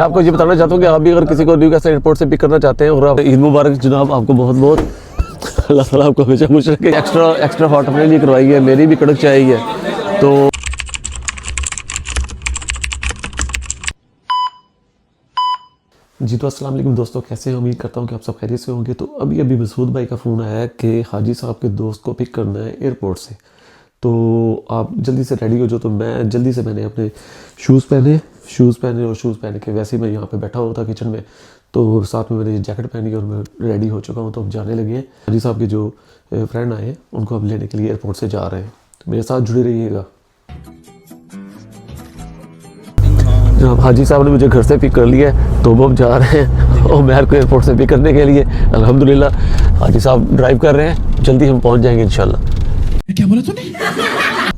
आपको ये बताना चाहता हूँ कि आप भी अगर किसी को न्यूकासल एयरपोर्ट से पिक करना चाहते हैं और आप ईद मुबारक जनाब, आपको बहुत बहुत अल्लाह ताला आपको हमेशा खुश रखे। एक्स्ट्रा हॉट अपने लिए करवाई है, मेरी भी कड़क चाय है। तो जी तो अस्सलाम वालेकुम दोस्तों, कैसे हैं? उम्मीद करता हूँ कि आप सब खैरियत से होंगे। तो अभी मसूद भाई का फ़ोन आया है कि हाजी साहब के दोस्त को पिक करना है एयरपोर्ट से, तो आप जल्दी से रेडी हो जाओ। तो मैं जल्दी से मैंने अपने शूज़ पहने और शूज़ पहन के वैसे ही मैं यहाँ पे बैठा हुआ था किचन में, तो साथ में मैंने जैकेट पहनी और मैं रेडी हो चुका हूँ। तो अब जाने लगे हैं। हाजी साहब के जो फ्रेंड आए हैं उनको अब लेने के लिए एयरपोर्ट से जा रहे हैं, तो मेरे साथ जुड़े रहिएगा। जनाब हाजी साहब ने मुझे घर से पिक कर लिया है, तो वो अब जा रहे हैं और मैं को एयरपोर्ट से पिक करने के लिए। अल्हम्दुलिल्लाह हाजी साहब ड्राइव कर रहे हैं, जल्दी हम पहुंच जाएंगे इंशाल्लाह। क्या बोला तूने?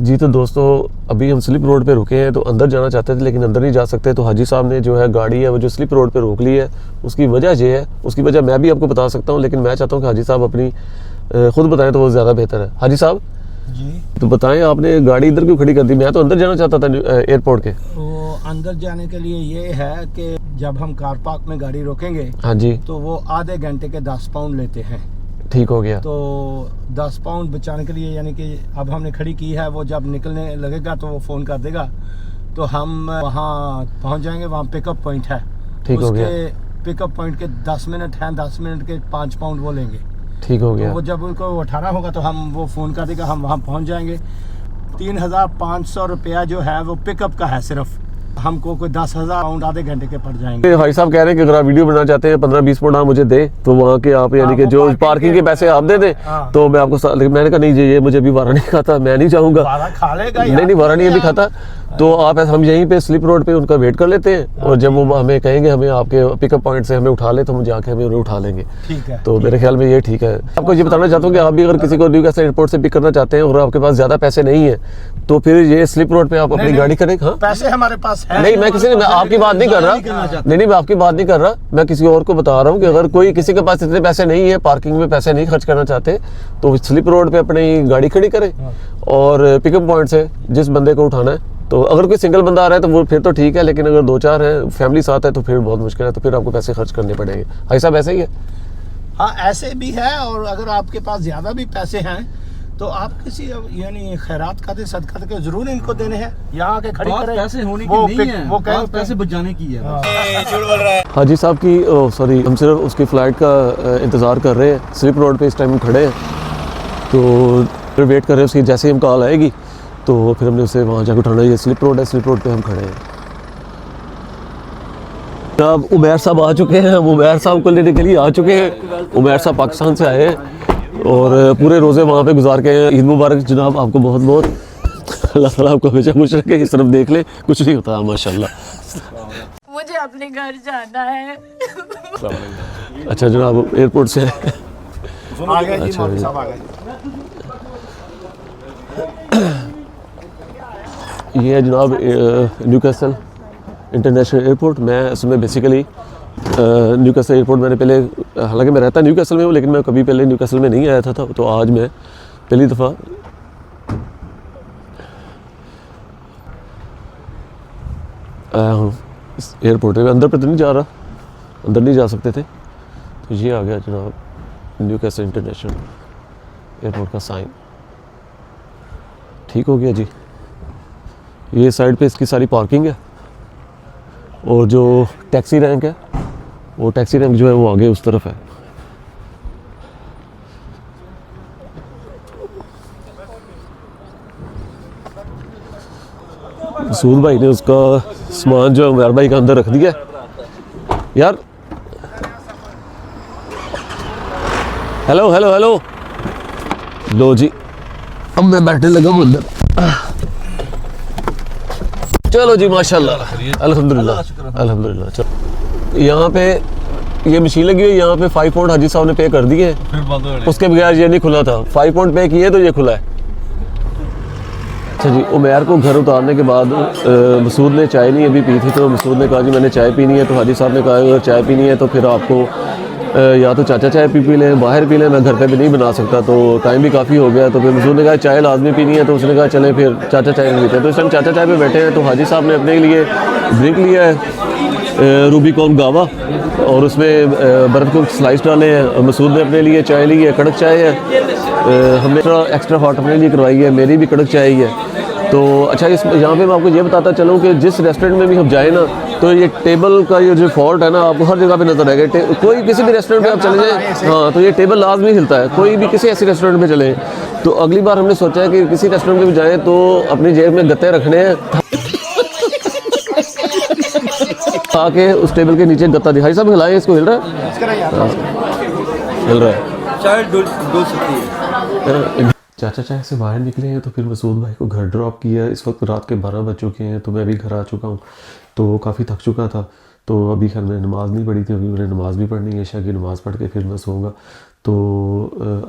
जी तो दोस्तों अभी हम स्लिप रोड पे रुके हैं, तो अंदर जाना चाहते थे लेकिन अंदर नहीं जा सकते। तो हाजी साहब ने जो है गाड़ी है वो जो स्लिप रोड पे रोक ली है, उसकी वजह ये है, उसकी वजह मैं भी आपको बता सकता हूँ, लेकिन मैं चाहता हूँ कि हाजी साहब अपनी खुद बताएं तो वो ज़्यादा बेहतर है। हाजी साहब जी तो बताएं, आपने गाड़ी इधर क्यों खड़ी कर दी? मैं तो अंदर जाना चाहता था एयरपोर्ट के। तो अंदर जाने के लिए ये है कि जब हम कार पार्क में गाड़ी रोकेंगे, हाँ जी, तो वो आधे घंटे के 10 पाउंड लेते हैं। ठीक हो गया। तो 10 पाउंड बचाने के लिए, यानी कि अब हमने खड़ी की है, वो जब निकलने लगेगा तो वो फ़ोन कर देगा, तो हम वहाँ पहुँच जाएंगे। वहाँ पिकअप पॉइंट है, ठीक हो गया। उसके पिकअप पॉइंट के 10 मिनट हैं, 10 मिनट के 5 पाउंड वो लेंगे। ठीक हो तो गया। वो जब उनको उठाना होगा तो हम वो फ़ोन कर देगा, हम वहाँ पहुँच जाएंगे। 3500 रुपया जो है वो पिकअप का है, सिर्फ हमको कोई 10,000 पाउंड आधे घंटे के पड़ जाएंगे। भाई साहब कह रहे हैं कि अगर आप वीडियो बनाना चाहते हैं 15-20 पाउंड आप मुझे दे, तो वहाँ के आप यानी कि जो पार्किंग के पैसे आप दे दें, तो मैं आपको, लेकिन मैंने कहा नहीं जी, ये मुझे भी वारा नहीं खाता, मैं नहीं चाहूँगा। खा लेगा नहीं वारा नहीं अभी खाता। तो आप हम यहीं पे स्लिप रोड पे उनका वेट कर लेते हैं, और जब वो हमें कहेंगे हमें आपके पिकअप पॉइंट से हमें उठा ले, तो हम जाके हमें उन्हें उठा लेंगे। ठीक है। तो मेरे ख्याल में ये ठीक है। आपको ये बताना चाहता हूँ कि आप भी अगर किसी को न्यूकासल एयरपोर्ट से पिक करना चाहते हैं और आपके पास ज़्यादा पैसे नहीं है, तो फिर ये स्लिप रोड पे आप अपनी गाड़ी करें। हाँ पैसे हमारे पास है। नहीं, मैं आपकी बात नहीं कर रहा। नहीं, मैं आपकी बात नहीं कर रहा, मैं किसी और को बता रहा हूँ कि अगर कोई किसी के पास इतने पैसे नहीं है, पार्किंग में पैसे नहीं खर्च करना चाहते, तो स्लिप रोड पे अपनी गाड़ी खड़ी करें और पिकअप पॉइंट से जिस बंदे को उठाना है, तो अगर कोई सिंगल बंदा आ रहा है तो वो फिर तो ठीक है, लेकिन अगर 2-4 है, फैमिली साथ है, तो फिर बहुत मुश्किल है, तो फिर आपको पैसे खर्च करने पड़ेंगे। भाई साहब ऐसे ही है? हाँ ऐसे भी है, और अगर आपके पास ज़्यादा भी पैसे हैं तो आप किसी यानी खैरात खाते सदका के जरूर इनको देने हैं। यहाँ के खड़ी करें, पैसे होने की नहीं है, वो पैसे बचाने की है। हाजी साहब की सॉरी, हम सिर्फ उसकी फ़्लाइट का इंतज़ार कर रहे हैं। स्लिप रोड पे इस टाइम खड़े हैं, तो फिर वेट कर रहे हैं उसकी, जैसे ही हम कॉल आएगी तो फिर हमने उसे वहाँ जाकर उठाना। ये स्लिप रोड है, स्लिप रोड पे हम खड़े हैं। अब उमैर साहब आ चुके हैं, हम उमैर साहब को लेने के लिए आ चुके हैं। उमैर साहब पाकिस्तान से आए हैं और पूरे रोज़े वहाँ पे गुजार के हैं। ईद मुबारक जनाब, आपको बहुत बहुत अल्लाह ताला आपको हमेशा खुश रखे। इस तरफ देख ले, कुछ नहीं होता माशाल्लाह। मुझे अपने घर जाना है। अच्छा जनाब एयरपोर्ट से ये है जनाब न्यूकासल इंटरनेशनल एयरपोर्ट। मैं इसमें बेसिकली न्यूकासल एयरपोर्ट मैंने पहले, हालांकि मैं रहता न्यूकासल में हूँ, लेकिन मैं कभी पहले न्यूकासल में नहीं आया था, तो आज मैं पहली दफ़ा आया हूँ इस एयरपोर्ट में। अंदर पर तो नहीं जा रहा, अंदर नहीं जा सकते थे। तो ये आ गया जनाब न्यूकासल इंटरनेशनल एयरपोर्ट का साइन। ठीक हो गया जी। ये साइड पे इसकी सारी पार्किंग है, और जो टैक्सी रैंक है, वो टैक्सी रैंक जो है वो आगे उस तरफ है। मसूद भाई ने उसका सामान जो है उमैर भाई का अंदर रख दिया यार। हेलो हेलो हेलो, लो जी अब मैं बैठने लगा हूँ अंदर। चलो जी माशाल्लाह, अल्हम्दुलिल्लाह अल्हम्दुलिल्लाह। चलो यहाँ पे ये मशीन लगी हुई है, यहाँ पे 5 पाउंड हाजी साहब ने पे कर दिए, उसके बगैर ये नहीं खुला था। 5 पाउंड पे किए तो ये खुला है। अच्छा जी, उमैर को घर उतारने के बाद मसूद ने चाय नहीं अभी पी थी, तो मसूद ने कहा जी मैंने चाय पीनी है। तो हाजी साहब ने कहा अगर चाय पीनी है तो फिर आपको या तो चाचा चाय पी लें, बाहर पी लें, मैं घर पे भी नहीं बना सकता, तो टाइम भी काफ़ी हो गया। तो फिर मसूद ने कहा चाय लाजमी पीनी है, तो उसने कहा चलें फिर चाचा चाय पीते हैं। तो इस टाइम चाचा चाय पे बैठे हैं। तो हाजी साहब ने अपने लिए ड्रिंक लिया है रूबीकॉर्न गावा और उसमें बर्फ़ के स्लाइस डाले हैं। मसूद ने अपने लिए चाय ली है, कड़क चाय है। हमने एक्स्ट्रा हॉट अपने लिए करवाई है, मेरी भी कड़क चाय है। तो अच्छा, इस यहाँ पे मैं आपको ये बताता चलूँ कि जिस रेस्टोरेंट में भी हम जाए ना, तो ये टेबल का ये जो फॉल्ट है ना, आपको हर जगह पे नजर आएगा। कोई किसी भी रेस्टोरेंट पे आप चले जाएं, हाँ, तो ये टेबल लाजमी हिलता है। कोई भी किसी ऐसे रेस्टोरेंट में चले, तो अगली बार हमने सोचा है कि किसी रेस्टोरेंट में भी जाएं तो अपनी जेब में गत्ते रखने हैं, ताकि उस टेबल के नीचे गत्ता दिखाई। सब हिलाए, इसको हिल रहा है, हिल रहा है, चाय डुल सकती है। चाचा चाय से बाहर निकले हैं तो फिर मसूद भाई को घर ड्रॉप किया। इस वक्त रात के 12 बज चुके हैं, तो मैं भी घर आ चुका हूँ। तो काफ़ी थक चुका था, तो अभी खैर मैंने नमाज़ नहीं पढ़ी थी, अभी मैंने नमाज़ भी पढ़नी है, ईशा की नमाज़ पढ़ के फिर मैं सोऊंगा। तो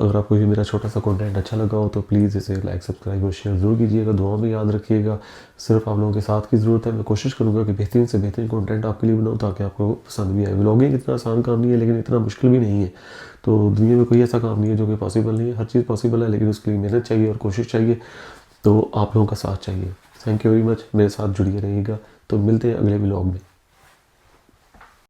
अगर आपको ये मेरा छोटा सा कंटेंट अच्छा लगा हो तो प्लीज़ इसे लाइक, सब्सक्राइब और शेयर ज़रूर कीजिएगा। दुआ में याद रखिएगा। सिर्फ आप लोगों के साथ की ज़रूरत है। मैं कोशिश करूँगा कि बेहतरीन से बेहतरीन कंटेंट आपके लिए बनाऊँ ताकि आपको पसंद भी आए। व्लॉगिंग इतना आसान काम नहीं है, लेकिन इतना मुश्किल भी नहीं है। तो दुनिया में कोई ऐसा काम नहीं है जो कि पॉसिबल नहीं है। हर चीज़ पॉसिबल है, लेकिन उसके लिए मेहनत चाहिए और कोशिश चाहिए। तो आप लोगों का साथ चाहिए। Thank you very much. मेरे साथ जुड़िए रहिएगा। तो मिलते हैं अगले व्लॉग में।